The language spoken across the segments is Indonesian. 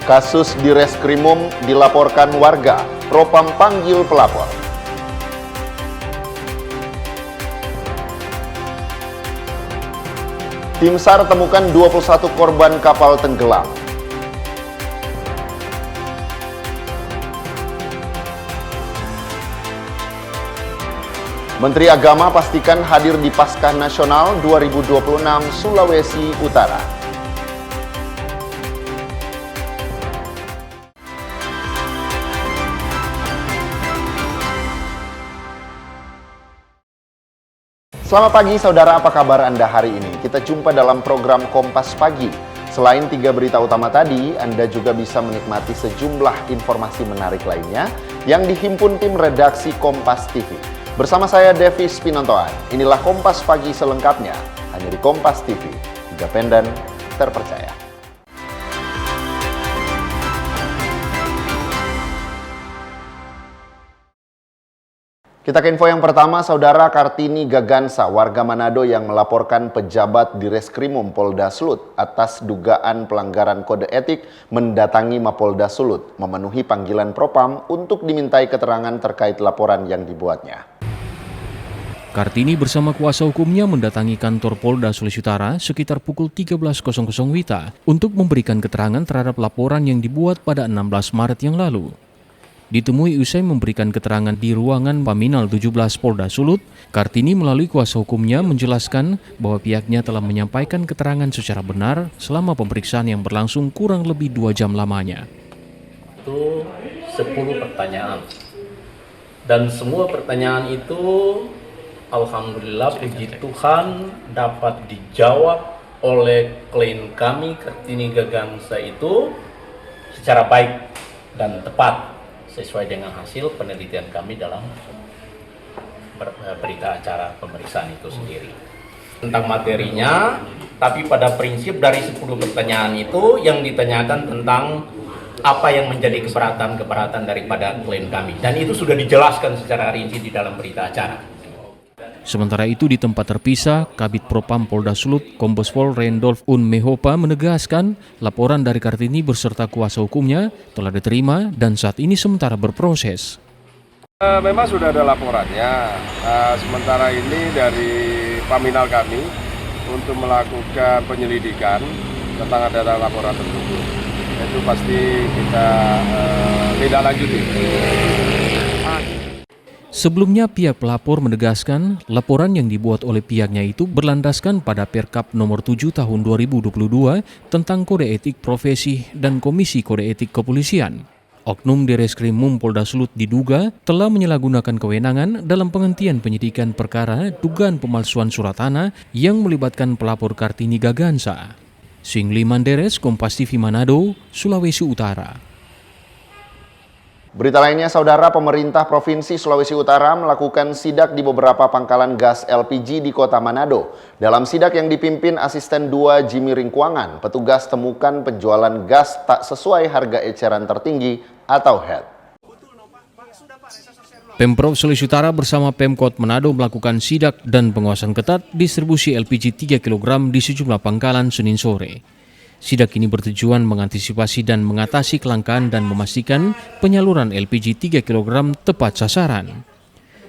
Kasus di Reskrimum dilaporkan warga, Propam panggil pelapor. Tim SAR temukan 21 korban kapal tenggelam. Menteri Agama pastikan hadir di Paskah Nasional 2026 Sulawesi Utara. Selamat pagi saudara, apa kabar Anda hari ini? Kita jumpa dalam program Kompas Pagi. Selain 3 berita utama tadi, Anda juga bisa menikmati sejumlah informasi menarik lainnya yang dihimpun tim redaksi Kompas TV. Bersama saya Devis Pinontoan, inilah Kompas Pagi selengkapnya, hanya di Kompas TV, independen, terpercaya. Kita ke info yang pertama, Saudara Kartini Gagansa, warga Manado yang melaporkan pejabat di Reskrimum Polda Sulut atas dugaan pelanggaran kode etik mendatangi Mapolda Sulut, memenuhi panggilan Propam untuk dimintai keterangan terkait laporan yang dibuatnya. Kartini bersama kuasa hukumnya mendatangi kantor Polda Sulawesi Utara sekitar pukul 13.00 WITA untuk memberikan keterangan terhadap laporan yang dibuat pada 16 Maret yang lalu. Ditemui usai memberikan keterangan di ruangan Paminal 17 Polda Sulut, Kartini melalui kuasa hukumnya menjelaskan bahwa pihaknya telah menyampaikan keterangan secara benar selama pemeriksaan yang berlangsung kurang lebih 2 jam lamanya. Itu 10 pertanyaan. Dan semua pertanyaan itu alhamdulillah puji Tuhan dapat dijawab oleh klien kami Kartini Gagansa itu secara baik dan tepat, sesuai dengan hasil penelitian kami dalam berita acara pemeriksaan itu sendiri. Tentang materinya, tapi pada prinsip dari 10 pertanyaan itu yang ditanyakan tentang apa yang menjadi keberatan daripada klien kami. Dan itu sudah dijelaskan secara rinci di dalam berita acara. Sementara itu di tempat terpisah, Kabid Propam Polda Sulut, Kombes Pol Randolph Unmehopa menegaskan laporan dari Kartini beserta kuasa hukumnya telah diterima dan saat ini sementara berproses. Memang sudah ada laporannya, sementara ini dari Paminal kami untuk melakukan penyelidikan tentang ada laporan tersebut. Itu pasti kita tidak lanjuti. Sebelumnya pihak pelapor menegaskan laporan yang dibuat oleh pihaknya itu berlandaskan pada Perkap nomor 7 tahun 2022 tentang kode etik profesi dan Komisi Kode Etik Kepolisian. Oknum di Reskrimum Polda Sulut diduga telah menyalahgunakan kewenangan dalam penghentian penyidikan perkara dugaan pemalsuan surat tanah yang melibatkan pelapor Kartini Gagansa. Singli Manderes, Kompas TV Manado, Sulawesi Utara. Berita lainnya, Saudara, pemerintah Provinsi Sulawesi Utara melakukan sidak di beberapa pangkalan gas LPG di Kota Manado. Dalam sidak yang dipimpin Asisten 2 Jimmy Ringkuangan, petugas temukan penjualan gas tak sesuai harga eceran tertinggi atau HET. Pemprov Sulawesi Utara bersama Pemkot Manado melakukan sidak dan pengawasan ketat distribusi LPG 3 kg di sejumlah pangkalan Senin sore. Sidak ini bertujuan mengantisipasi dan mengatasi kelangkaan dan memastikan penyaluran LPG 3 kg tepat sasaran.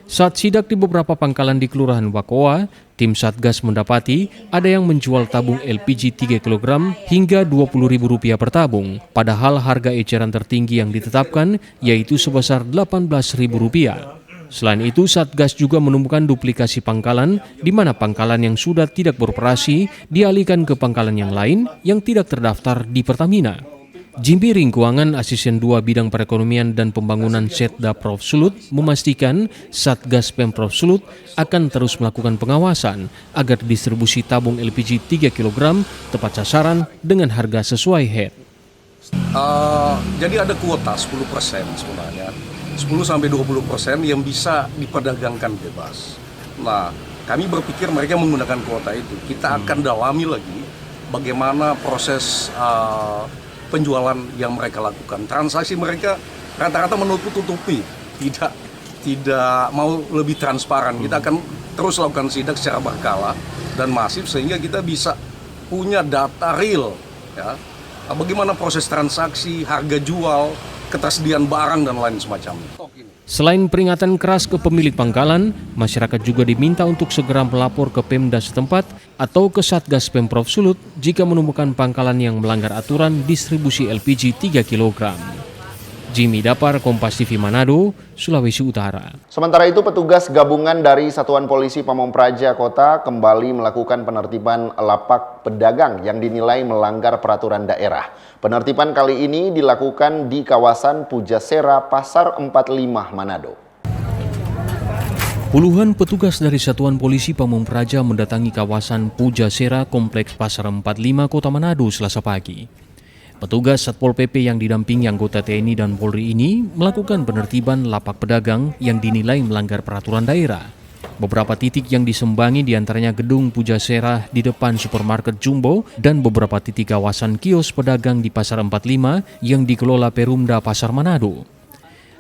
Saat sidak di beberapa pangkalan di Kelurahan Wakoa, tim Satgas mendapati ada yang menjual tabung LPG 3 kg hingga Rp20.000 per tabung, padahal harga eceran tertinggi yang ditetapkan yaitu sebesar Rp18.000. Selain itu, Satgas juga menemukan duplikasi pangkalan di mana pangkalan yang sudah tidak beroperasi dialihkan ke pangkalan yang lain yang tidak terdaftar di Pertamina. Jimmy Ringkuangan, Asisten 2 Bidang Perekonomian dan Pembangunan Setda Prof Sulut, memastikan Satgas Pemprov Sulut akan terus melakukan pengawasan agar distribusi tabung LPG 3 kg tepat sasaran dengan harga sesuai HET. Jadi ada kuota 10% sebenarnya. 10-20% yang bisa diperdagangkan bebas. Nah, kami berpikir mereka menggunakan kuota itu. Kita akan dalami lagi bagaimana proses penjualan yang mereka lakukan. Transaksi mereka rata-rata menutup-tutupi, tidak mau lebih transparan. Kita akan terus lakukan sidak secara berkala dan masif sehingga kita bisa punya data real, ya, bagaimana proses transaksi, harga jual, ketersediaan barang dan lain semacamnya. Selain peringatan keras ke pemilik pangkalan, masyarakat juga diminta untuk segera melapor ke Pemda setempat atau ke Satgas Pemprov Sulut jika menemukan pangkalan yang melanggar aturan distribusi LPG 3 kg. Jimmy Dapar, Kompas TV Manado, Sulawesi Utara. Sementara itu, petugas gabungan dari Satuan Polisi Pamong Praja Kota kembali melakukan penertiban lapak pedagang yang dinilai melanggar peraturan daerah. Penertiban kali ini dilakukan di kawasan Pujasera, Pasar 45, Manado. Puluhan petugas dari Satuan Polisi Pamong Praja mendatangi kawasan Pujasera, Kompleks Pasar 45, Kota Manado, Selasa pagi. Petugas Satpol PP yang didampingi anggota TNI dan Polri ini melakukan penertiban lapak pedagang yang dinilai melanggar peraturan daerah. Beberapa titik yang disembangi diantaranya gedung Pujasera di depan supermarket Jumbo dan beberapa titik kawasan kios pedagang di Pasar 45 yang dikelola Perumda Pasar Manado.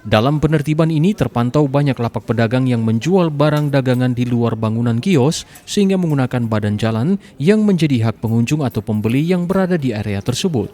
Dalam penertiban ini terpantau banyak lapak pedagang yang menjual barang dagangan di luar bangunan kios sehingga menggunakan badan jalan yang menjadi hak pengunjung atau pembeli yang berada di area tersebut.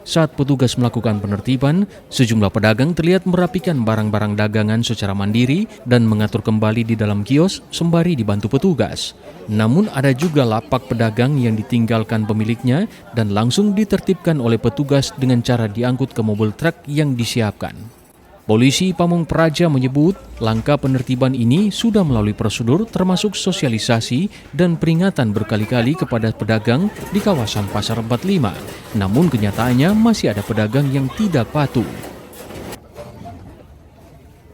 Saat petugas melakukan penertiban, sejumlah pedagang terlihat merapikan barang-barang dagangan secara mandiri dan mengatur kembali di dalam kios sembari dibantu petugas. Namun ada juga lapak pedagang yang ditinggalkan pemiliknya dan langsung ditertibkan oleh petugas dengan cara diangkut ke mobil truk yang disiapkan. Polisi Pamong Praja menyebut langkah penertiban ini sudah melalui prosedur termasuk sosialisasi dan peringatan berkali-kali kepada pedagang di kawasan Pasar 45. Namun kenyataannya masih ada pedagang yang tidak patuh.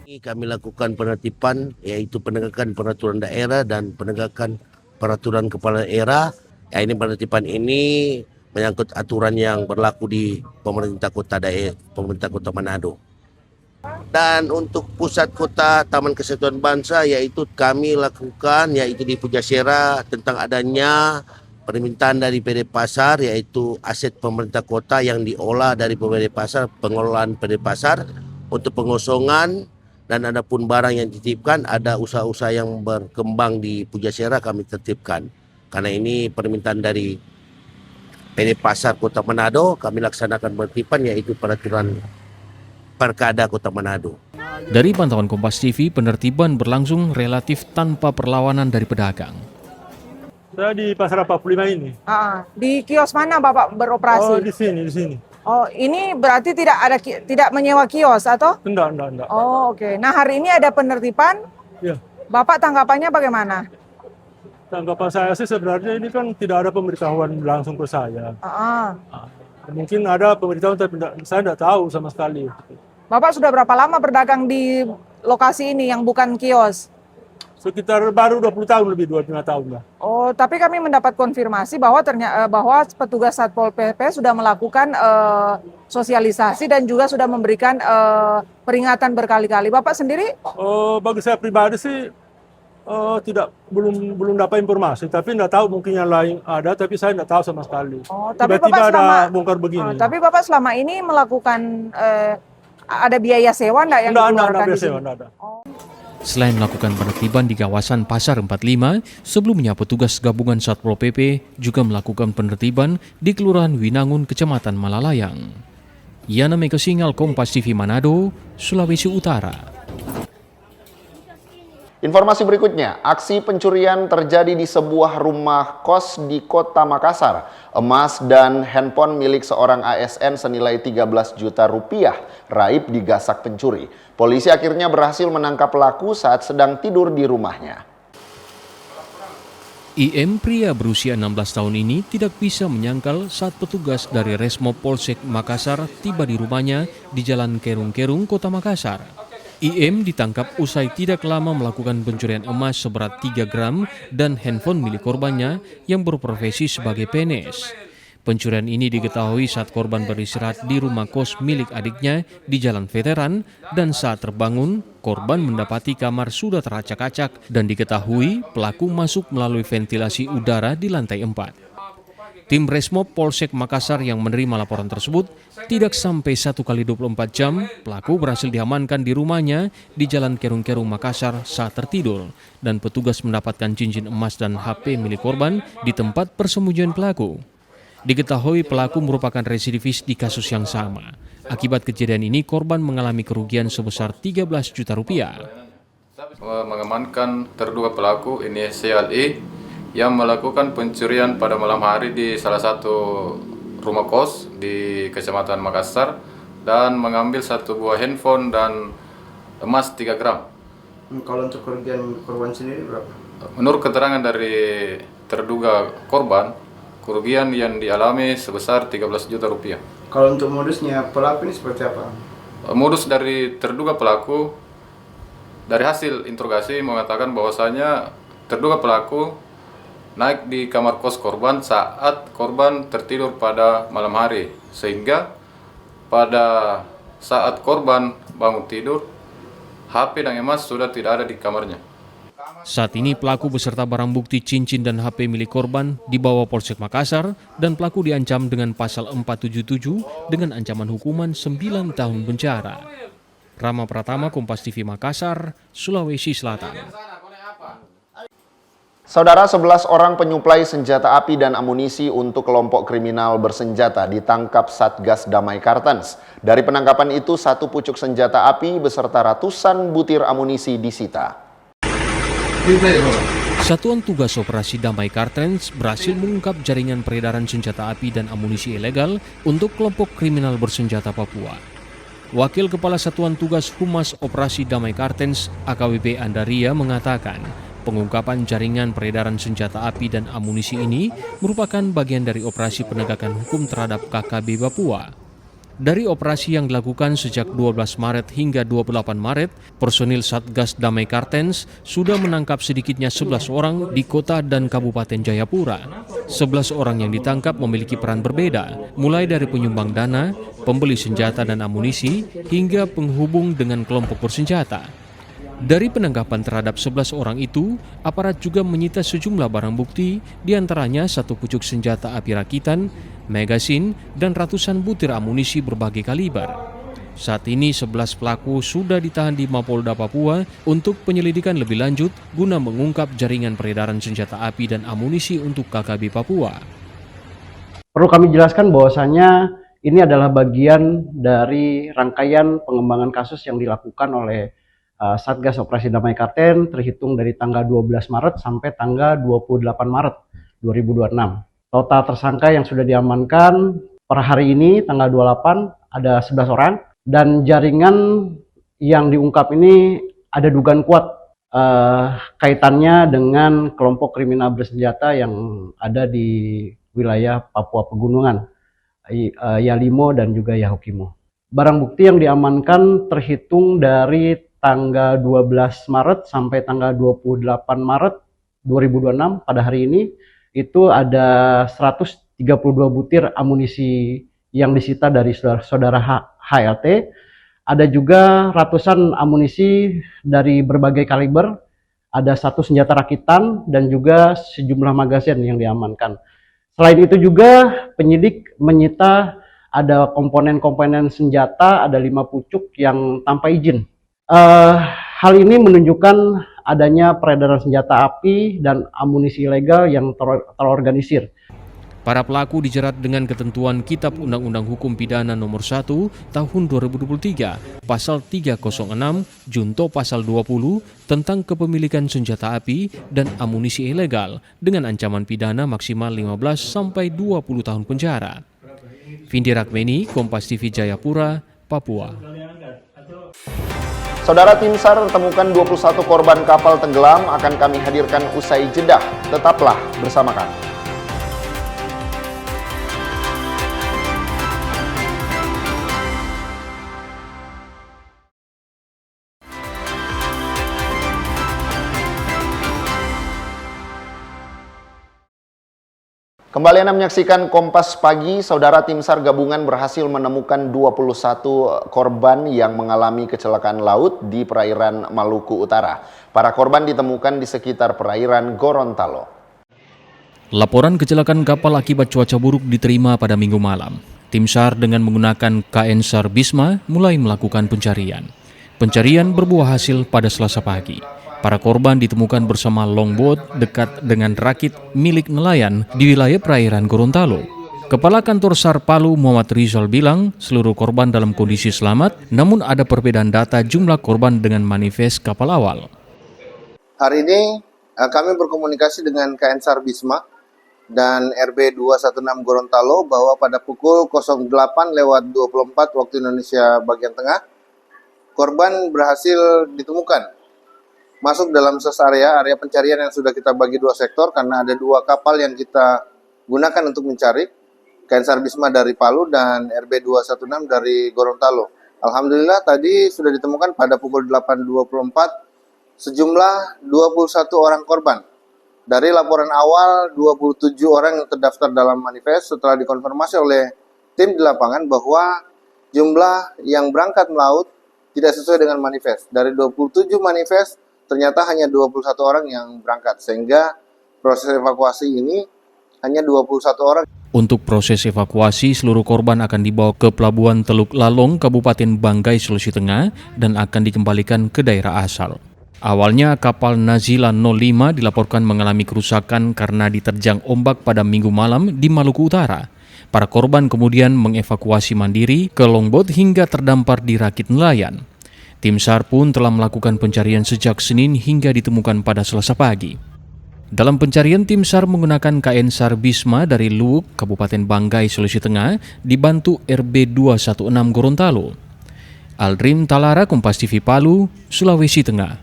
Kami lakukan penertiban yaitu penegakan peraturan daerah dan penegakan peraturan kepala daerah. Ya, ini penertiban ini menyangkut aturan yang berlaku di pemerintah Kota Manado. Dan untuk pusat kota Taman Kesatuan Bangsa yaitu kami lakukan yaitu di Pujasera tentang adanya permintaan dari PD Pasar yaitu aset pemerintah kota yang diolah dari PD Pasar, pengelolaan PD Pasar untuk pengosongan dan ada pun barang yang dititipkan, ada usaha-usaha yang berkembang di Pujasera kami tertibkan. Karena ini permintaan dari PD Pasar Kota Manado, kami laksanakan penertiban yaitu peraturan Perkada Kota Manado. Dari pantauan Kompas TV, penertiban berlangsung relatif tanpa perlawanan dari pedagang. Saya di Pasar 45 ini. Di kios mana Bapak beroperasi? Oh, di sini. Oh, ini berarti tidak menyewa kios atau? Enggak. Oh, oke. Nah, hari ini ada penertiban. Ya. Bapak tanggapannya bagaimana? Tanggapan saya sih sebenarnya ini kan tidak ada pemberitahuan langsung ke saya. Mungkin ada pemberitahuan tapi saya tidak tahu sama sekali. Bapak sudah berapa lama berdagang di lokasi ini yang bukan kios? Sekitar baru 20 tahun, lebih 25 tahun lah. Oh, tapi kami mendapat konfirmasi bahwa bahwa petugas Satpol PP sudah melakukan sosialisasi dan juga sudah memberikan peringatan berkali-kali. Bapak sendiri? Bagi saya pribadi sih belum dapat informasi, tapi tidak tahu mungkin yang lain ada, tapi saya tidak tahu sama sekali. Oh, tapi tiba-tiba Bapak ada bongkar begini. Tapi Bapak selama ini melakukan ada biaya sewa enggak yang dikeluarkan di sini? Enggak ada. Selain melakukan penertiban di kawasan Pasar 45, sebelumnya petugas gabungan Satpol PP juga melakukan penertiban di Kelurahan Winangun, Kecamatan Malalayang. Yana Mekesingal, Kompas TV Manado, Sulawesi Utara. Informasi berikutnya, aksi pencurian terjadi di sebuah rumah kos di Kota Makassar. Emas dan handphone milik seorang ASN senilai 13 juta rupiah raib digasak pencuri. Polisi akhirnya berhasil menangkap pelaku saat sedang tidur di rumahnya. IM, pria berusia 16 tahun ini, tidak bisa menyangkal saat petugas dari Resmo Polsek Makassar tiba di rumahnya di Jalan Kerung-Kerung, Kota Makassar. IM ditangkap usai tidak lama melakukan pencurian emas seberat 3 gram dan handphone milik korbannya yang berprofesi sebagai PNS. Pencurian ini diketahui saat korban beristirahat di rumah kos milik adiknya di Jalan Veteran dan saat terbangun, korban mendapati kamar sudah teracak-acak dan diketahui pelaku masuk melalui ventilasi udara di lantai 4. Tim Resmo Polsek Makassar yang menerima laporan tersebut, tidak sampai 1x24 jam, pelaku berhasil diamankan di rumahnya di Jalan Kerung-Kerung Makassar saat tertidur, dan petugas mendapatkan cincin emas dan HP milik korban di tempat persembunyian pelaku. Diketahui pelaku merupakan residivis di kasus yang sama. Akibat kejadian ini, korban mengalami kerugian sebesar 13 juta rupiah. Mengamankan terduga pelaku inisial I yang melakukan pencurian pada malam hari di salah satu rumah kos di Kecamatan Makassar dan mengambil satu buah handphone dan emas 3 gram. Kalau untuk kerugian korban sendiri berapa? Menurut keterangan dari terduga korban, kerugian yang dialami sebesar 13 juta rupiah. Kalau untuk modusnya pelaku ini seperti apa? Modus dari terduga pelaku, dari hasil interogasi mengatakan bahwasanya terduga pelaku naik di kamar kos korban saat korban tertidur pada malam hari, sehingga pada saat korban bangun tidur, HP dan emas sudah tidak ada di kamarnya. Saat ini pelaku beserta barang bukti cincin dan HP milik korban dibawa Polsek Makassar dan pelaku diancam dengan pasal 477 dengan ancaman hukuman 9 tahun penjara. Rama Pratama, Kompas TV Makassar, Sulawesi Selatan. Saudara, 11 orang penyuplai senjata api dan amunisi untuk kelompok kriminal bersenjata ditangkap Satgas Damai Kartens. Dari penangkapan itu, 1 pucuk senjata api beserta ratusan butir amunisi disita. Satuan Tugas Operasi Damai Kartens berhasil mengungkap jaringan peredaran senjata api dan amunisi ilegal untuk kelompok kriminal bersenjata Papua. Wakil Kepala Satuan Tugas Humas Operasi Damai Kartens AKBP Andaria mengatakan, pengungkapan jaringan peredaran senjata api dan amunisi ini merupakan bagian dari operasi penegakan hukum terhadap KKB Papua. Dari operasi yang dilakukan sejak 12 Maret hingga 28 Maret, personil Satgas Damai Kartens sudah menangkap sedikitnya 11 orang di kota dan Kabupaten Jayapura. 11 orang yang ditangkap memiliki peran berbeda, mulai dari penyumbang dana, pembeli senjata dan amunisi, hingga penghubung dengan kelompok bersenjata. Dari penangkapan terhadap 11 orang itu, aparat juga menyita sejumlah barang bukti, diantaranya 1 pucuk senjata api rakitan, magasin, dan ratusan butir amunisi berbagai kaliber. Saat ini 11 pelaku sudah ditahan di Mapolda Papua untuk penyelidikan lebih lanjut guna mengungkap jaringan peredaran senjata api dan amunisi untuk KKB Papua. Perlu kami jelaskan bahwasanya ini adalah bagian dari rangkaian pengembangan kasus yang dilakukan oleh Satgas Operasi Damai Kartens terhitung dari tanggal 12 Maret sampai tanggal 28 Maret 2026. Total tersangka yang sudah diamankan per hari ini tanggal 28 ada 11 orang dan jaringan yang diungkap ini ada dugaan kuat kaitannya dengan kelompok kriminal bersenjata yang ada di wilayah Papua Pegunungan, Yalimo dan juga Yahukimo. Barang bukti yang diamankan terhitung dari tanggal 12 Maret sampai tanggal 28 Maret 2026 pada hari ini itu ada 132 butir amunisi yang disita dari saudara HLT. Ada juga ratusan amunisi dari berbagai kaliber, ada 1 senjata rakitan dan juga sejumlah magasin yang diamankan. Selain itu juga penyidik menyita ada komponen-komponen senjata, ada 5 pucuk yang tanpa izin. Hal ini menunjukkan adanya peredaran senjata api dan amunisi ilegal yang terorganisir. Para pelaku dijerat dengan ketentuan Kitab Undang-Undang Hukum Pidana Nomor 1 Tahun 2023, Pasal 306, Junto Pasal 20 tentang kepemilikan senjata api dan amunisi ilegal dengan ancaman pidana maksimal 15 sampai 20 tahun penjara. Vindi Rakmeni, Kompas TV Jayapura, Papua. Saudara, tim SAR temukan 21 korban kapal tenggelam akan kami hadirkan usai jeda. Tetaplah bersama kami. Kembali Anda menyaksikan Kompas Pagi. Saudara, tim SAR gabungan berhasil menemukan 21 korban yang mengalami kecelakaan laut di perairan Maluku Utara. Para korban ditemukan di sekitar perairan Gorontalo. Laporan kecelakaan kapal akibat cuaca buruk diterima pada Minggu malam. Tim SAR dengan menggunakan KN SAR Bisma mulai melakukan pencarian. Pencarian berbuah hasil pada Selasa pagi. Para korban ditemukan bersama longboat dekat dengan rakit milik nelayan di wilayah perairan Gorontalo. Kepala Kantor SAR Palu Muhammad Rizal bilang seluruh korban dalam kondisi selamat, namun ada perbedaan data jumlah korban dengan manifest kapal awal. Hari ini kami berkomunikasi dengan KN SAR Bisma dan RB 216 Gorontalo bahwa pada pukul 08.24 waktu Indonesia bagian tengah, korban berhasil ditemukan masuk dalam area pencarian yang sudah kita bagi dua sektor karena ada dua kapal yang kita gunakan untuk mencari. KN SAR Bisma dari Palu dan RB 216 dari Gorontalo. Alhamdulillah tadi sudah ditemukan pada pukul 8.24 sejumlah 21 orang korban. Dari laporan awal 27 orang yang terdaftar dalam manifest setelah dikonfirmasi oleh tim di lapangan bahwa jumlah yang berangkat melaut tidak sesuai dengan manifest. Dari 27 manifest ternyata hanya 21 orang yang berangkat sehingga proses evakuasi ini hanya 21 orang. Untuk proses evakuasi, seluruh korban akan dibawa ke Pelabuhan Teluk Lalong, Kabupaten Banggai, Sulawesi Tengah, dan akan dikembalikan ke daerah asal. Awalnya kapal Nazila 05 dilaporkan mengalami kerusakan karena diterjang ombak pada Minggu malam di Maluku Utara. Para korban kemudian mengevakuasi mandiri ke longboat hingga terdampar di rakit nelayan. Tim SAR pun telah melakukan pencarian sejak Senin hingga ditemukan pada Selasa pagi. Dalam pencarian, tim SAR menggunakan KN SAR Bisma dari Luwuk, Kabupaten Banggai, Sulawesi Tengah, dibantu RB 216 Gorontalo. Aldrim Talara, Kompas TV Palu, Sulawesi Tengah.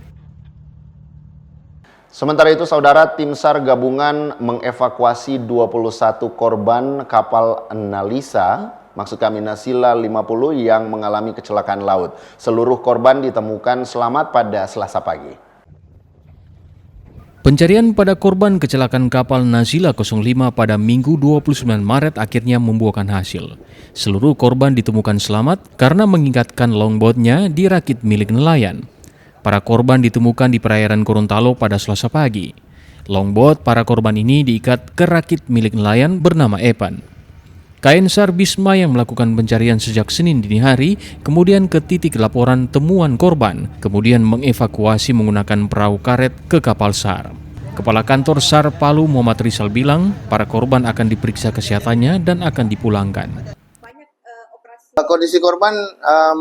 Sementara itu, saudara, tim SAR gabungan mengevakuasi 21 korban kapal Nalisa, maksud kami Nasila 50 yang mengalami kecelakaan laut. Seluruh korban ditemukan selamat pada Selasa pagi. Pencarian pada korban kecelakaan kapal Nazila 05 pada Minggu 29 Maret akhirnya membuahkan hasil. Seluruh korban ditemukan selamat karena mengingatkan longboatnya di rakit milik nelayan. Para korban ditemukan di perairan Gorontalo pada Selasa pagi. Longboat para korban ini diikat ke rakit milik nelayan bernama Epan. KN SAR Bisma yang melakukan pencarian sejak Senin dini hari, kemudian ke titik laporan temuan korban, kemudian mengevakuasi menggunakan perahu karet ke kapal SAR. Kepala Kantor SAR Palu Muhammad Rizal bilang, para korban akan diperiksa kesehatannya dan akan dipulangkan. Kondisi korban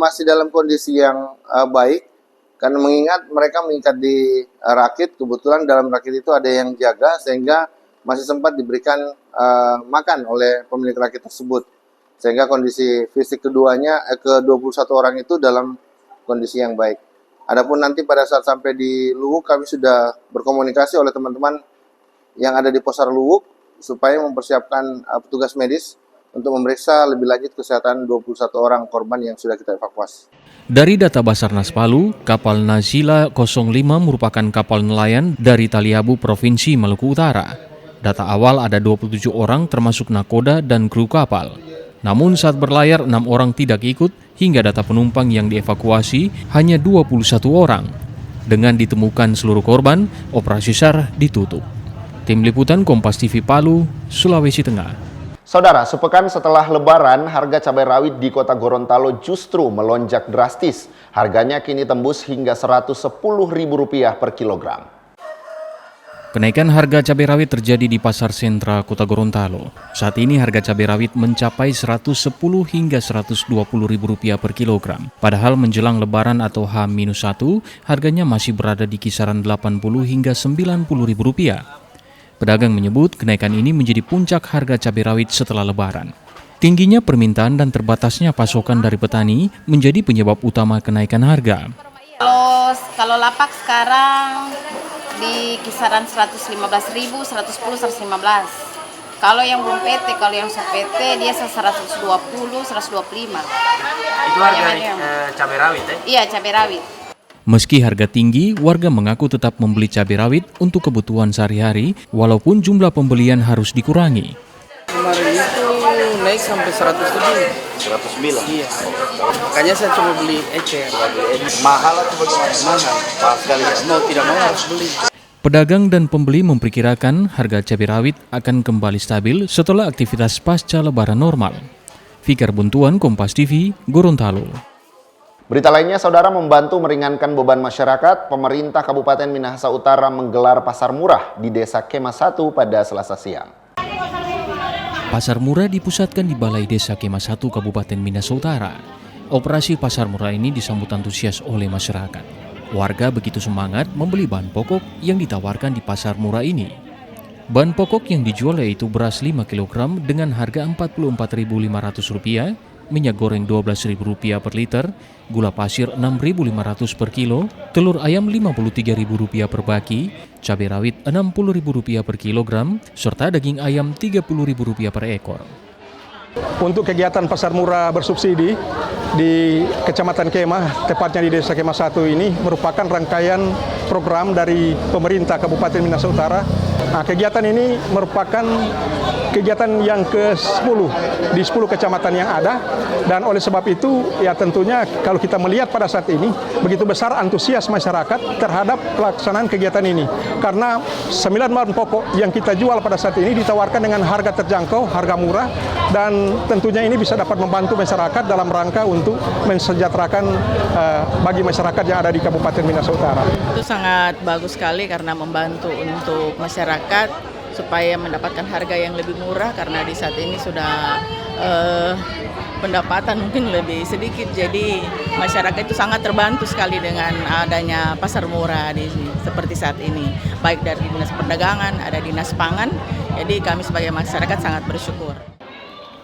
masih dalam kondisi yang baik, karena mengingat mereka mengikat di rakit, kebetulan dalam rakit itu ada yang jaga, sehingga masih sempat diberikan makan oleh pemilik rakit tersebut. Sehingga kondisi fisik keduanya, ke-21 orang itu dalam kondisi yang baik. Adapun nanti pada saat sampai di Luwuk, kami sudah berkomunikasi oleh teman-teman yang ada di Posar Luwuk, supaya mempersiapkan petugas medis untuk memeriksa lebih lanjut kesehatan 21 orang korban yang sudah kita evakuasi. Dari data Basarnas Palu, kapal Nazila 05 merupakan kapal nelayan dari Taliabu, Provinsi Maluku Utara. Data awal ada 27 orang termasuk nakoda dan kru kapal. Namun saat berlayar 6 orang tidak ikut hingga data penumpang yang dievakuasi hanya 21 orang. Dengan ditemukan seluruh korban, operasi SAR ditutup. Tim Liputan Kompas TV Palu, Sulawesi Tengah. Saudara, sepekan setelah Lebaran, harga cabai rawit di kota Gorontalo justru melonjak drastis. Harganya kini tembus hingga Rp110.000 per kilogram. Kenaikan harga cabai rawit terjadi di pasar sentra kota Gorontalo. Saat ini harga cabai rawit mencapai Rp110 hingga Rp120.000 per kilogram. Padahal menjelang Lebaran atau H-1, harganya masih berada di kisaran Rp80 hingga Rp90.000. Pedagang menyebut kenaikan ini menjadi puncak harga cabai rawit setelah Lebaran. Tingginya permintaan dan terbatasnya pasokan dari petani menjadi penyebab utama kenaikan harga. Kalau lapak sekarang di kisaran 115.000, 110, 115. Kalau yang belum PT, kalau yang PT dia 120, 125. Itu harga cabai rawit ya? Iya, cabai rawit. Meski harga tinggi, warga mengaku tetap membeli cabai rawit untuk kebutuhan sehari-hari, walaupun jumlah pembelian harus dikurangi. Kemarin itu naik sampai 100 lebih. 109? Iya. Makanya saya cuma beli ecer. Mahal atau bagaimana? Mahal. Mahal sekali ya? Mau tidak mau harus beli. Pedagang dan pembeli memperkirakan harga cabai rawit akan kembali stabil setelah aktivitas pasca Lebaran normal. Fikar Buntuan, Kompas TV, Gorontalo. Berita lainnya, saudara, membantu meringankan beban masyarakat, pemerintah Kabupaten Minahasa Utara menggelar pasar murah di Desa Kema 1 pada Selasa siang. Pasar murah dipusatkan di Balai Desa Kemah 1 Kabupaten Minahasa Utara. Operasi pasar murah ini disambut antusias oleh masyarakat. Warga begitu semangat membeli bahan pokok yang ditawarkan di pasar murah ini. Bahan pokok yang dijual yaitu beras 5 kg dengan harga Rp44.500, minyak goreng Rp12.000 per liter, gula pasir Rp6.500 per kilo, telur ayam Rp53.000 per baki, cabai rawit Rp60.000 per kilogram, serta daging ayam Rp30.000 per ekor. Untuk kegiatan pasar murah bersubsidi di Kecamatan Kemah, tepatnya di Desa Kemah 1 ini merupakan rangkaian program dari pemerintah Kabupaten Minahasa Utara. Nah, kegiatan ini merupakan kegiatan yang ke-10 di 10 kecamatan yang ada, dan oleh sebab itu ya tentunya kalau kita melihat pada saat ini begitu besar antusias masyarakat terhadap pelaksanaan kegiatan ini, karena 9 bahan pokok yang kita jual pada saat ini ditawarkan dengan harga terjangkau, harga murah, dan tentunya ini bisa dapat membantu masyarakat dalam rangka untuk mensejahterakan bagi masyarakat yang ada di Kabupaten Minahasa Utara. Itu sangat bagus sekali karena membantu untuk masyarakat supaya mendapatkan harga yang lebih murah, karena di saat ini sudah pendapatan mungkin lebih sedikit, jadi masyarakat itu sangat terbantu sekali dengan adanya pasar murah seperti saat ini, baik dari Dinas Perdagangan, ada Dinas Pangan, jadi kami sebagai masyarakat sangat bersyukur.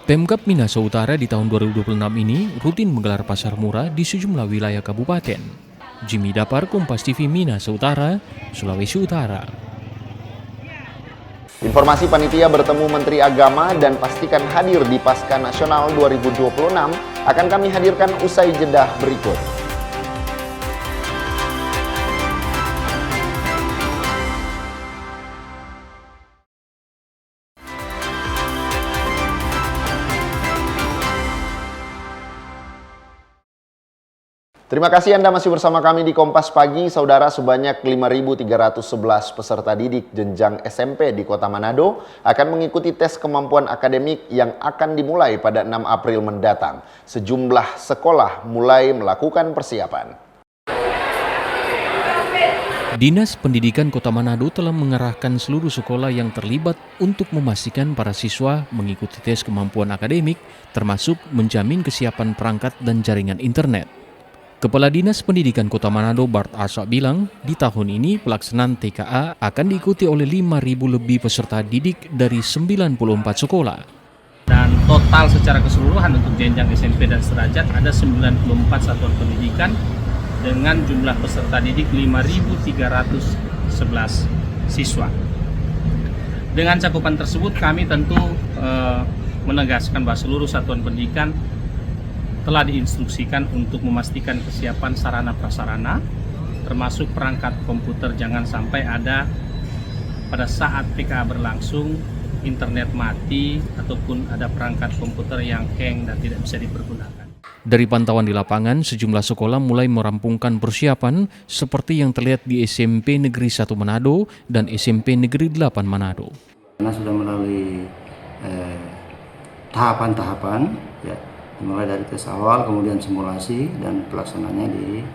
Pemkab Minahasa Utara di tahun 2026 ini rutin menggelar pasar murah di sejumlah wilayah kabupaten. Jimmy Dapar, Kompas TV, Minahasa Utara, Sulawesi Utara. Informasi panitia bertemu Menteri Agama dan pastikan hadir di Pasca Nasional 2026 akan kami hadirkan usai jeda berikut. Terima kasih Anda masih bersama kami di Kompas Pagi. Saudara, sebanyak 5.311 peserta didik jenjang SMP di Kota Manado akan mengikuti tes kemampuan akademik yang akan dimulai pada 6 April mendatang. Sejumlah sekolah mulai melakukan persiapan. Dinas Pendidikan Kota Manado telah mengerahkan seluruh sekolah yang terlibat untuk memastikan para siswa mengikuti tes kemampuan akademik, termasuk menjamin kesiapan perangkat dan jaringan internet. Kepala Dinas Pendidikan Kota Manado Bart Asa bilang, di tahun ini pelaksanaan TKA akan diikuti oleh 5.000 lebih peserta didik dari 94 sekolah. Dan total secara keseluruhan untuk jenjang SMP dan sederajat ada 94 satuan pendidikan dengan jumlah peserta didik 5.311 siswa. Dengan cakupan tersebut kami tentu menegaskan bahwa seluruh satuan pendidikan telah diinstruksikan untuk memastikan kesiapan sarana prasarana, termasuk perangkat komputer. Jangan sampai ada pada saat TKA berlangsung internet mati ataupun ada perangkat komputer yang hang dan tidak bisa dipergunakan. Dari pantauan di lapangan, sejumlah sekolah mulai merampungkan persiapan seperti yang terlihat di SMP Negeri 1 Manado dan SMP Negeri 8 Manado. Karena sudah melalui tahapan-tahapan, ya, mulai dari tes awal, kemudian simulasi, dan pelaksanaannya di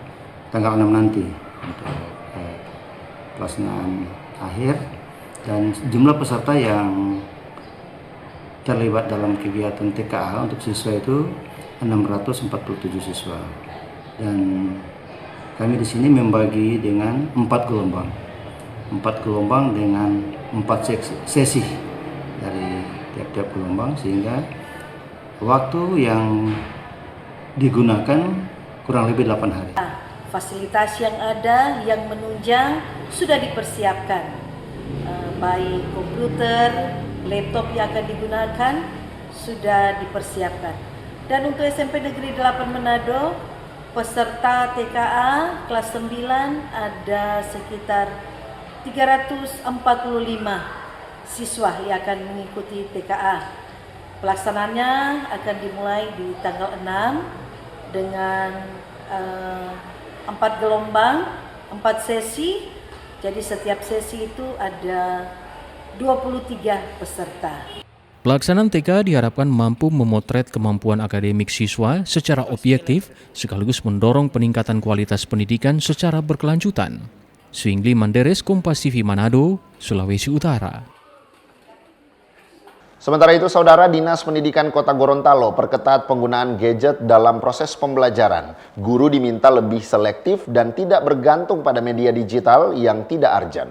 tanggal 6 nanti untuk pelaksanaan akhir. Dan jumlah peserta yang terlibat dalam kegiatan TKA untuk siswa itu 647 siswa. Dan kami di sini membagi dengan 4 gelombang. 4 gelombang dengan 4 sesi dari tiap-tiap gelombang, sehingga waktu yang digunakan kurang lebih 8 hari. Fasilitas yang ada, yang menunjang sudah dipersiapkan, baik komputer, laptop yang akan digunakan sudah dipersiapkan. Dan untuk SMP Negeri 8 Manado, peserta TKA kelas 9 ada sekitar 345 siswa yang akan mengikuti TKA. Pelaksanaannya akan dimulai di tanggal 6 dengan 4 gelombang, 4 sesi. Jadi setiap sesi itu ada 23 peserta. Pelaksanaan TK diharapkan mampu memotret kemampuan akademik siswa secara objektif sekaligus mendorong peningkatan kualitas pendidikan secara berkelanjutan. Swingli Manderes, Kompas TV Manado, Sulawesi Utara. Sementara itu, Saudara, Dinas Pendidikan Kota Gorontalo perketat penggunaan gadget dalam proses pembelajaran. Guru diminta lebih selektif dan tidak bergantung pada media digital yang tidak urgent.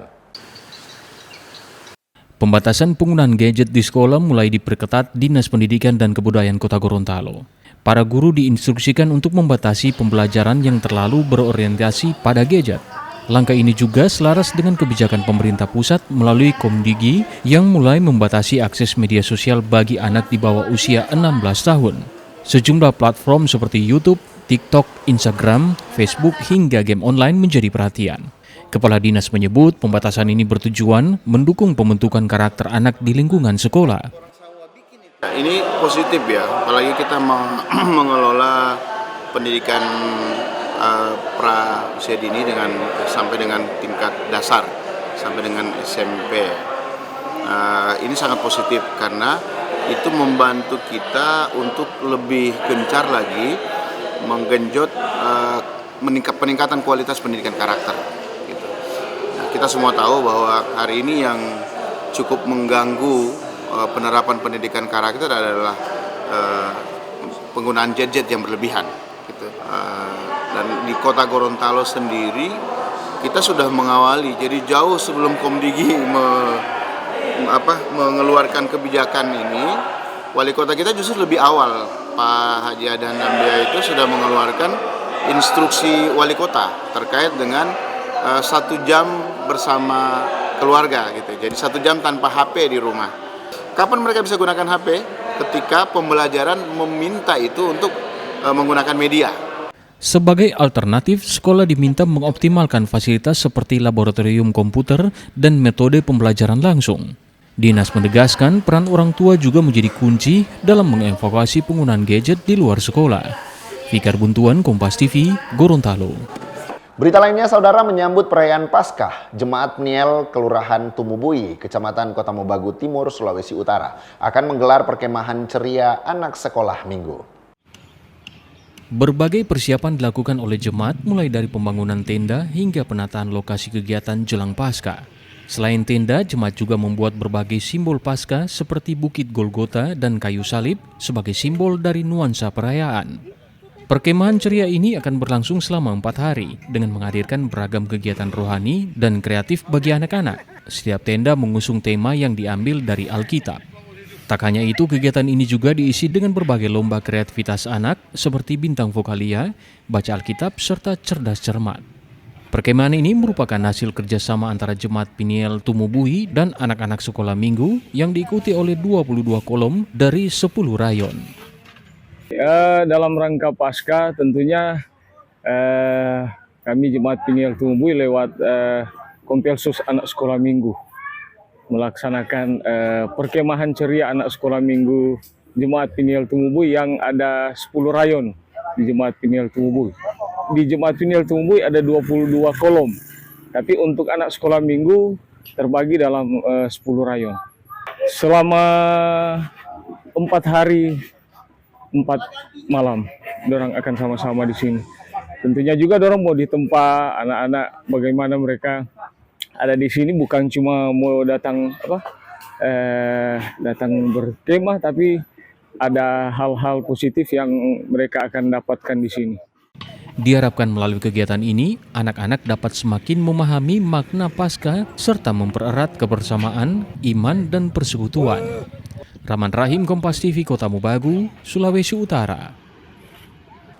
Pembatasan penggunaan gadget di sekolah mulai diperketat Dinas Pendidikan dan Kebudayaan Kota Gorontalo. Para guru diinstruksikan untuk membatasi pembelajaran yang terlalu berorientasi pada gadget. Langkah ini juga selaras dengan kebijakan pemerintah pusat melalui Komdigi yang mulai membatasi akses media sosial bagi anak di bawah usia 16 tahun. Sejumlah platform seperti YouTube, TikTok, Instagram, Facebook, hingga game online menjadi perhatian. Kepala Dinas menyebut pembatasan ini bertujuan mendukung pembentukan karakter anak di lingkungan sekolah. Ini positif ya, apalagi kita mengelola pendidikan pra usia dini sampai dengan tingkat dasar, sampai dengan SMP. Ini sangat positif karena itu membantu kita untuk lebih gencar lagi menggenjot peningkatan kualitas pendidikan karakter. Gitu. Nah, kita semua tahu bahwa hari ini yang cukup mengganggu penerapan pendidikan karakter adalah penggunaan gadget yang berlebihan. Gitu. Dan di Kota Gorontalo sendiri kita sudah mengawali, jadi jauh sebelum Komdigi mengeluarkan kebijakan ini, wali kota kita justru lebih awal. Pak Haji Adhan Nambia itu sudah mengeluarkan instruksi wali kota terkait dengan 1 jam bersama keluarga gitu. Jadi 1 jam tanpa HP di rumah. Kapan mereka bisa gunakan HP? Ketika pembelajaran meminta itu untuk menggunakan media. Sebagai alternatif, sekolah diminta mengoptimalkan fasilitas seperti laboratorium komputer dan metode pembelajaran langsung. Dinas menegaskan peran orang tua juga menjadi kunci dalam mengevaluasi penggunaan gadget di luar sekolah. Fikar Buntuan, Kompas TV, Gorontalo. Berita lainnya, Saudara, menyambut perayaan Paskah, Jemaat Pniel Kelurahan Tumubui, Kecamatan Kota Mobagu Timur, Sulawesi Utara, akan menggelar perkemahan ceria anak sekolah Minggu. Berbagai persiapan dilakukan oleh jemaat mulai dari pembangunan tenda hingga penataan lokasi kegiatan jelang Paskah. Selain tenda, jemaat juga membuat berbagai simbol Paskah seperti Bukit Golgota dan kayu salib sebagai simbol dari nuansa perayaan. Perkemahan ceria ini akan berlangsung selama 4 hari dengan menghadirkan beragam kegiatan rohani dan kreatif bagi anak-anak. Setiap tenda mengusung tema yang diambil dari Alkitab. Tak hanya itu, kegiatan ini juga diisi dengan berbagai lomba kreativitas anak seperti bintang vokalia, baca Alkitab, serta cerdas cermat. Perkemahan ini merupakan hasil kerjasama antara Jemaat Pniel Tumubui dan anak-anak sekolah minggu yang diikuti oleh 22 kolom dari 10 rayon. Dalam rangka Paskah tentunya kami Jemaat Pniel Tumubui lewat Kompelsus Anak Sekolah Minggu melaksanakan perkemahan ceria anak sekolah minggu Jemaat Pniel Tumubui yang ada 10 rayon di Jemaat Pniel Tumubui. Di Jemaat Pniel Tumubui ada 22 kolom, tapi untuk anak sekolah minggu terbagi dalam 10 rayon. Selama 4 hari 4 malam, dorang akan sama-sama di sini. Tentunya juga dorang mau ditempa anak-anak bagaimana mereka ada di sini bukan cuma mau datang berkemah, tapi ada hal-hal positif yang mereka akan dapatkan di sini. Diharapkan melalui kegiatan ini, anak-anak dapat semakin memahami makna Paskah serta mempererat kebersamaan, iman, dan persekutuan. Rahman Rahim, Kompas TV, Kota Mobagu, Sulawesi Utara.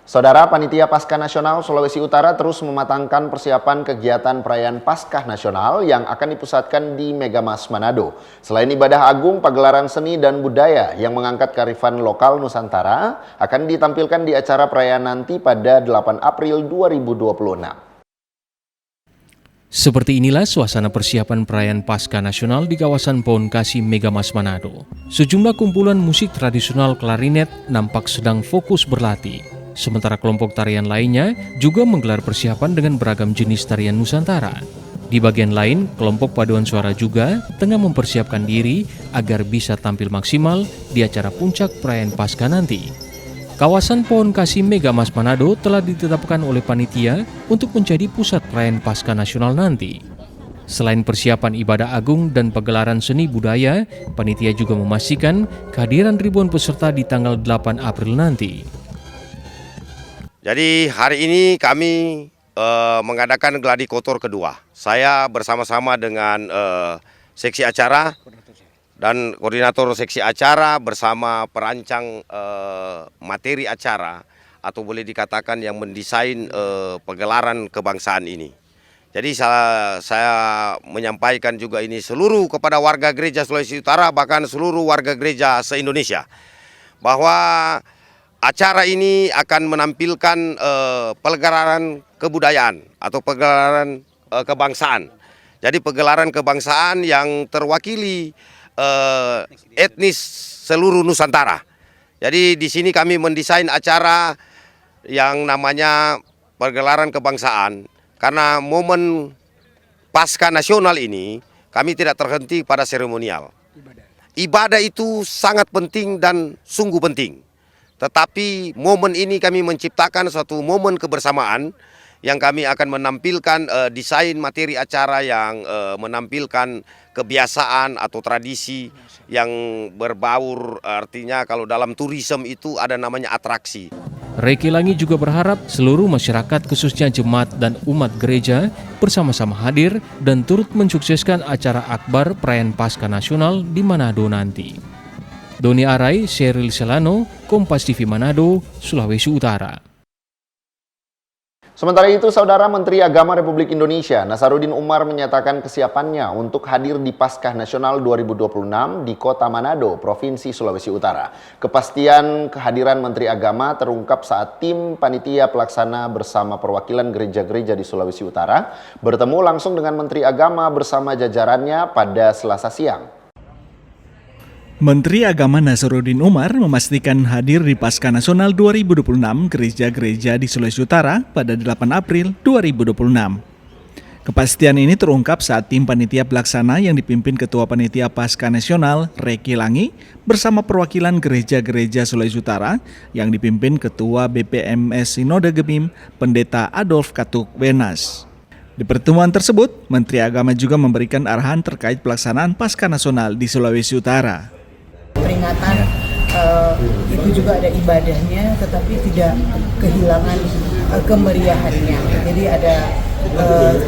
Saudara, Panitia Paskah Nasional Sulawesi Utara terus mematangkan persiapan kegiatan perayaan Paskah Nasional yang akan dipusatkan di Megamas Manado. Selain ibadah agung, pagelaran seni dan budaya yang mengangkat kearifan lokal Nusantara akan ditampilkan di acara perayaan nanti pada 8 April 2026. Seperti inilah suasana persiapan perayaan Paskah Nasional di kawasan Pohon Kasih Megamas Manado. Sejumlah kumpulan musik tradisional klarinet nampak sedang fokus berlatih. Sementara kelompok tarian lainnya juga menggelar persiapan dengan beragam jenis tarian Nusantara. Di bagian lain, kelompok paduan suara juga tengah mempersiapkan diri agar bisa tampil maksimal di acara puncak perayaan Paskah nanti. Kawasan Pohon Kasih Megamas Manado telah ditetapkan oleh panitia untuk menjadi pusat perayaan Paskah Nasional nanti. Selain persiapan ibadah agung dan pegelaran seni budaya, panitia juga memastikan kehadiran ribuan peserta di tanggal 8 April nanti. Jadi hari ini kami mengadakan gladi kotor kedua. Saya bersama-sama dengan seksi acara dan koordinator seksi acara bersama perancang materi acara atau boleh dikatakan yang mendesain pegelaran kebangsaan ini. Jadi saya menyampaikan juga ini seluruh kepada warga gereja Sulawesi Utara, bahkan seluruh warga gereja se-Indonesia, bahwa acara ini akan menampilkan pegelaran kebudayaan atau pegelaran kebangsaan. Jadi pegelaran kebangsaan yang terwakili etnis seluruh Nusantara. Jadi di sini kami mendesain acara yang namanya pegelaran kebangsaan karena momen Pasca Nasional ini kami tidak terhenti pada seremonial. Ibadah itu sangat penting dan sungguh penting. Tetapi momen ini kami menciptakan suatu momen kebersamaan yang kami akan menampilkan desain materi acara yang menampilkan kebiasaan atau tradisi yang berbaur, artinya kalau dalam turisme itu ada namanya atraksi. Reki Langi juga berharap seluruh masyarakat khususnya jemaat dan umat gereja bersama-sama hadir dan turut mensukseskan acara akbar perayaan Pasca Nasional di Manado nanti. Doni Arai, Sheryl Selano, Kompas TV Manado, Sulawesi Utara. Sementara itu, Saudara Menteri Agama Republik Indonesia Nasaruddin Umar menyatakan kesiapannya untuk hadir di Paskah Nasional 2026 di Kota Manado, Provinsi Sulawesi Utara. Kepastian kehadiran Menteri Agama terungkap saat tim panitia pelaksana bersama perwakilan gereja-gereja di Sulawesi Utara bertemu langsung dengan Menteri Agama bersama jajarannya pada Selasa siang. Menteri Agama Nasaruddin Umar memastikan hadir di Pasca Nasional 2026 gereja-gereja di Sulawesi Utara pada 8 April 2026. Kepastian ini terungkap saat tim panitia pelaksana yang dipimpin Ketua Panitia Pasca Nasional Reki Langi bersama perwakilan gereja-gereja Sulawesi Utara yang dipimpin Ketua BPMS Sinode Gemim Pendeta Adolf Katuk Wenas. Di pertemuan tersebut, Menteri Agama juga memberikan arahan terkait pelaksanaan Pasca Nasional di Sulawesi Utara. Peringatan itu juga ada ibadahnya, tetapi tidak kehilangan kemeriahannya. Jadi ada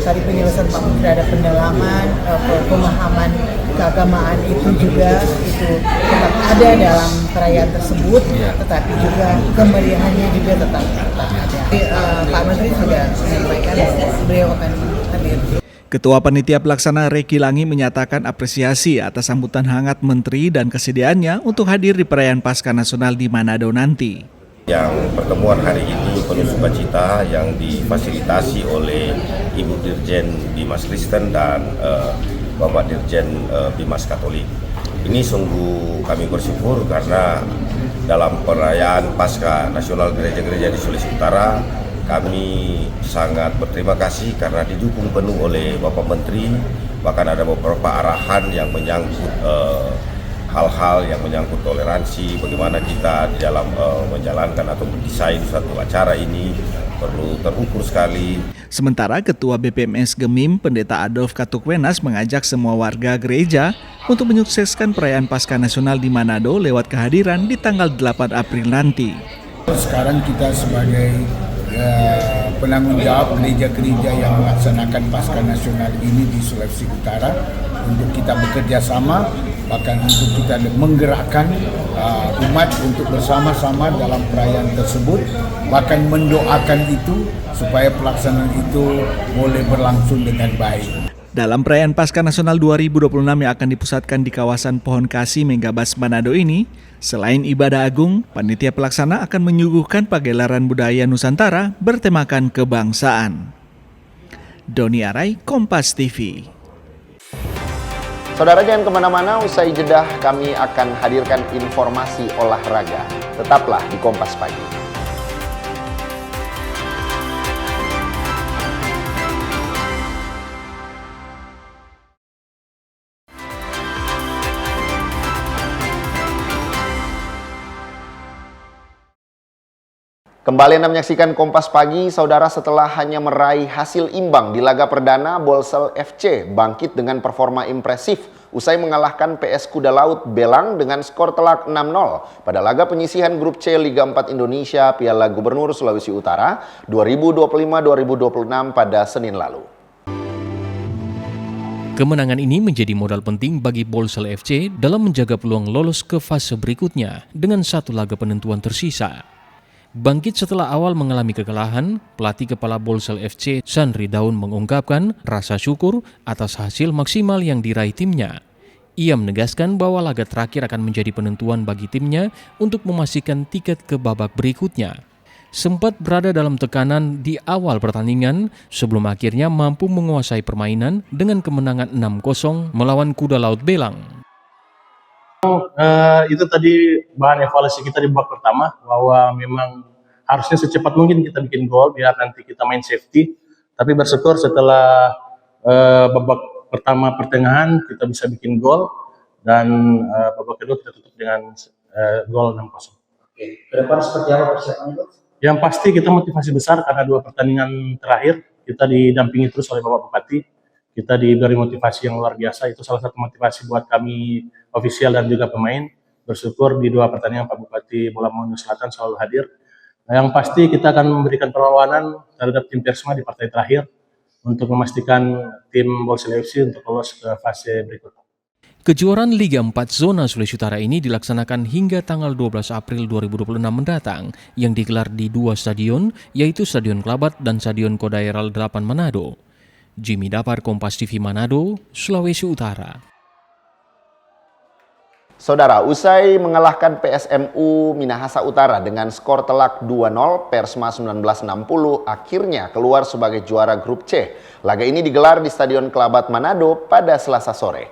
tadi penjelasan Pak Menteri, ada pendalaman, pemahaman keagamaan itu juga itu tetap ada dalam perayaan tersebut, tetapi juga kemeriahannya juga tetap ada. Pak Menteri sudah menyampaikan beliau akan hadir. Ketua Panitia Pelaksana Reki Langi menyatakan apresiasi atas sambutan hangat Menteri dan kesediaannya untuk hadir di perayaan Pasca Nasional di Manado nanti. Yang pertemuan hari ini penuh sukacita yang difasilitasi oleh Ibu Dirjen Bimas Kristen dan Bapak Dirjen Bimas Katolik. Ini sungguh kami bersyukur karena dalam perayaan Pasca Nasional gereja-gereja di Sulawesi Utara kami sangat berterima kasih karena didukung penuh oleh Bapak Menteri, bahkan ada beberapa arahan yang menyangkut hal-hal yang menyangkut toleransi, bagaimana kita di dalam menjalankan atau mendesain suatu acara ini perlu terukur sekali. Sementara Ketua BPMS Gemim Pendeta Adolf Katuk Wenas mengajak semua warga gereja untuk menyukseskan perayaan Pasca Nasional di Manado lewat kehadiran di tanggal 8 April nanti. Sekarang kita sebagai penanggung jawab gereja-gereja yang melaksanakan Pasca Nasional ini di Sulawesi Utara untuk kita bekerja sama, bahkan untuk kita menggerakkan umat untuk bersama-sama dalam perayaan tersebut, bahkan mendoakan itu supaya pelaksanaan itu boleh berlangsung dengan baik. Dalam perayaan Pasca Nasional 2026 yang akan dipusatkan di kawasan Pohon Kasih Megabas Manado ini, selain ibadah agung, panitia pelaksana akan menyuguhkan pagelaran budaya Nusantara bertemakan kebangsaan. Doni Arai, Kompas TV. Saudara jangan kemana-mana, usai jeda kami akan hadirkan informasi olahraga. Tetaplah di Kompas Pagi. Kembali Anda menyaksikan Kompas Pagi, saudara. Setelah hanya meraih hasil imbang di laga perdana, Bolsel FC bangkit dengan performa impresif usai mengalahkan PS Kuda Laut Belang dengan skor telak 6-0 pada laga penyisihan Grup C Liga 4 Indonesia Piala Gubernur Sulawesi Utara 2025-2026 pada Senin lalu. Kemenangan ini menjadi modal penting bagi Bolsel FC dalam menjaga peluang lolos ke fase berikutnya dengan satu laga penentuan tersisa. Bangkit setelah awal mengalami kekalahan, pelatih kepala Bolsel FC Sandri Daun mengungkapkan rasa syukur atas hasil maksimal yang diraih timnya. Ia menegaskan bahwa laga terakhir akan menjadi penentuan bagi timnya untuk memastikan tiket ke babak berikutnya. Sempat berada dalam tekanan di awal pertandingan sebelum akhirnya mampu menguasai permainan dengan kemenangan 6-0 melawan Kuda Laut Belang. Itu tadi bahan evaluasi kita di babak pertama, bahwa memang harusnya secepat mungkin kita bikin gol biar nanti kita main safety. Tapi bersyukur setelah babak pertama pertengahan kita bisa bikin gol, dan babak kedua kita tutup dengan gol 6-0. Oke, ke depan seperti apa persiapannya? Yang pasti kita motivasi besar karena 2 pertandingan terakhir kita didampingi terus oleh Bapak Bupati. Kita diberi motivasi yang luar biasa, itu salah satu motivasi buat kami ofisial dan juga pemain. Bersyukur di 2 pertandingan Pak Bupati Bola Mongondo Selatan selalu hadir. Nah, yang pasti kita akan memberikan perlawanan terhadap tim Persma di partai terakhir untuk memastikan tim Bolsel FC untuk lolos ke fase berikutnya. Kejuaraan Liga 4 Zona Sulawesi Utara ini dilaksanakan hingga tanggal 12 April 2026 mendatang yang digelar di 2 stadion, yaitu Stadion Klabat dan Stadion Kodairal 8 Manado. Jimmy Dapar, Kompas TV Manado, Sulawesi Utara. Saudara, usai mengalahkan PSMU Minahasa Utara dengan skor telak 2-0, Persma 1960 akhirnya keluar sebagai juara Grup C. Laga ini digelar di Stadion Klabat Manado pada Selasa sore.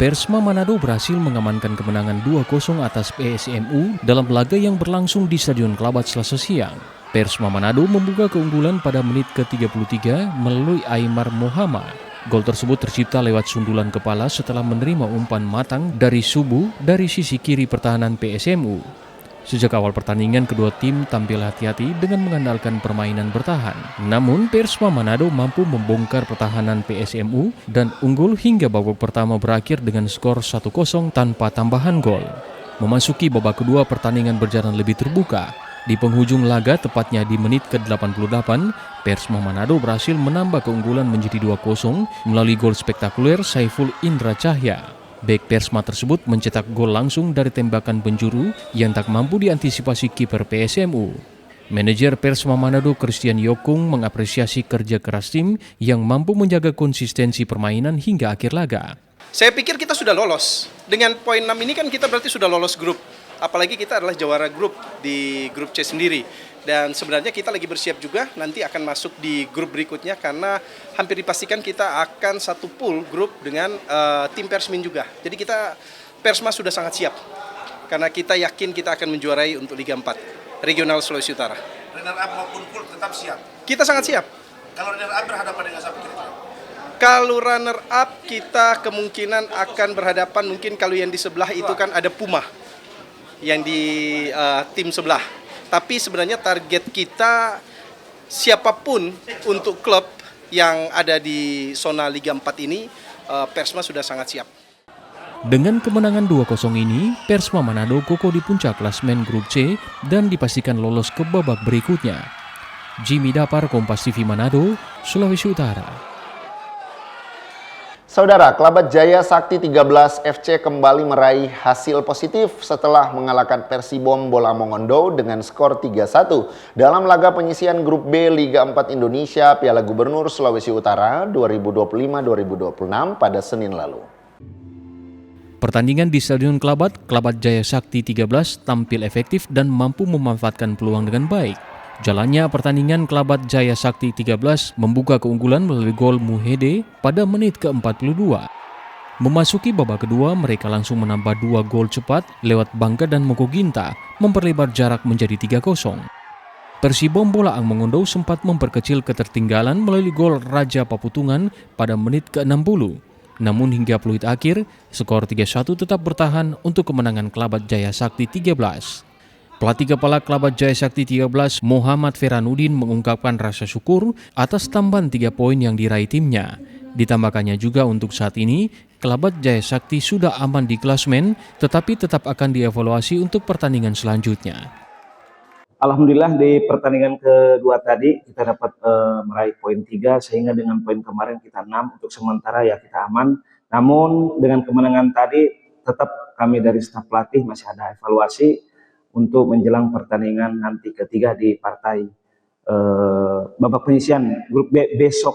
Persma Manado berhasil mengamankan kemenangan 2-0 atas PSMU dalam laga yang berlangsung di Stadion Klabat Selasa siang. Persma Manado membuka keunggulan pada menit ke-33 melalui Aymar Muhammad. Gol tersebut tercipta lewat sundulan kepala setelah menerima umpan matang dari Subu dari sisi kiri pertahanan PSMU. Sejak awal pertandingan, kedua tim tampil hati-hati dengan mengandalkan permainan bertahan. Namun, Persma Manado mampu membongkar pertahanan PSMU dan unggul hingga babak pertama berakhir dengan skor 1-0 tanpa tambahan gol. Memasuki babak kedua, pertandingan berjalan lebih terbuka. Di penghujung laga, tepatnya di menit ke-88, Persma Manado berhasil menambah keunggulan menjadi 2-0 melalui gol spektakuler Saiful Indra Cahya. Bek Persma tersebut mencetak gol langsung dari tembakan penjuru yang tak mampu diantisipasi kiper PSMU. Manajer Persma Manado Christian Yokung mengapresiasi kerja keras tim yang mampu menjaga konsistensi permainan hingga akhir laga. Saya pikir kita sudah lolos. Dengan poin 6 ini kan kita berarti sudah lolos grup. Apalagi kita adalah juara grup di grup C sendiri. Dan sebenarnya kita lagi bersiap juga nanti akan masuk di grup berikutnya karena hampir dipastikan kita akan satu pool grup dengan tim Persmin juga. Jadi kita Persma sudah sangat siap karena kita yakin kita akan menjuarai untuk Liga 4 Regional Sulawesi Utara. Runner up maupun pool tetap siap. Kita sangat siap. Kalau runner up berhadapan dengan siapa kira-kira? Kalau runner up kita kemungkinan akan berhadapan, mungkin kalau yang di sebelah itu kan ada Puma yang di tim sebelah. Tapi sebenarnya target kita siapapun untuk klub yang ada di zona Liga 4 ini, Persma sudah sangat siap. Dengan kemenangan 2-0 ini, Persma Manado kokoh di puncak klasemen Grup C dan dipastikan lolos ke babak berikutnya. Jimmy Dapar, Kompas TV Manado, Sulawesi Utara. Saudara, Klabat Jaya Sakti 13 FC kembali meraih hasil positif setelah mengalahkan Persibom Bola Mongondo dengan skor 3-1 dalam laga penyisihan Grup B Liga 4 Indonesia Piala Gubernur Sulawesi Utara 2025-2026 pada Senin lalu. Pertandingan di Stadion Klabat Jaya Sakti 13 tampil efektif dan mampu memanfaatkan peluang dengan baik. Jalannya pertandingan, Klabat Jaya Sakti 13 membuka keunggulan melalui gol Muhede pada menit ke-42. Memasuki babak kedua, mereka langsung menambah 2 gol cepat lewat Bangka dan Mokoginta, memperlebar jarak menjadi 3-0. Persibom Bola Mongondo sempat memperkecil ketertinggalan melalui gol Raja Paputungan pada menit ke-60. Namun hingga peluit akhir, skor 3-1 tetap bertahan untuk kemenangan Klabat Jaya Sakti 13. Pelatih kepala Kelabat Jaya Sakti 13, Muhammad Feranuddin mengungkapkan rasa syukur atas tambahan 3 poin yang diraih timnya. Ditambahkannya juga untuk saat ini, Kelabat Jaya Sakti sudah aman di klasemen, tetapi tetap akan dievaluasi untuk pertandingan selanjutnya. Alhamdulillah di pertandingan kedua tadi kita dapat meraih poin 3, sehingga dengan poin kemarin kita 6, untuk sementara ya kita aman. Namun dengan kemenangan tadi tetap kami dari staf pelatih masih ada evaluasi untuk menjelang pertandingan nanti ketiga di partai babak penyisian grup B besok.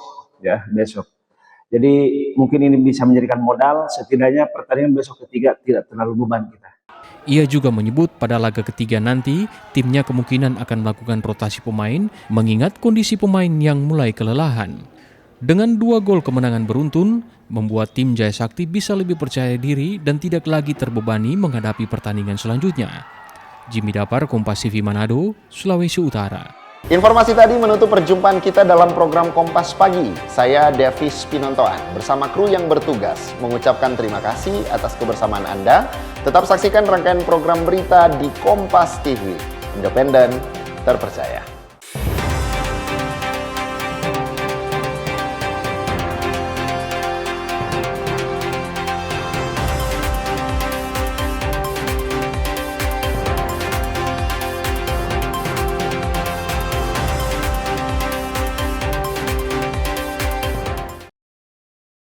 Jadi mungkin ini bisa menjadikan modal, setidaknya pertandingan besok ketiga tidak terlalu beban kita. Ia juga menyebut pada laga ketiga nanti, timnya kemungkinan akan melakukan rotasi pemain mengingat kondisi pemain yang mulai kelelahan. Dengan 2 gol kemenangan beruntun, membuat tim Jaya Sakti bisa lebih percaya diri dan tidak lagi terbebani menghadapi pertandingan selanjutnya. Jimmy Dapar, Kompas TV Manado, Sulawesi Utara. Informasi tadi menutup perjumpaan kita dalam program Kompas Pagi. Saya Davis Pinontoan bersama kru yang bertugas mengucapkan terima kasih atas kebersamaan Anda. Tetap saksikan rangkaian program berita di Kompas TV, independen, terpercaya.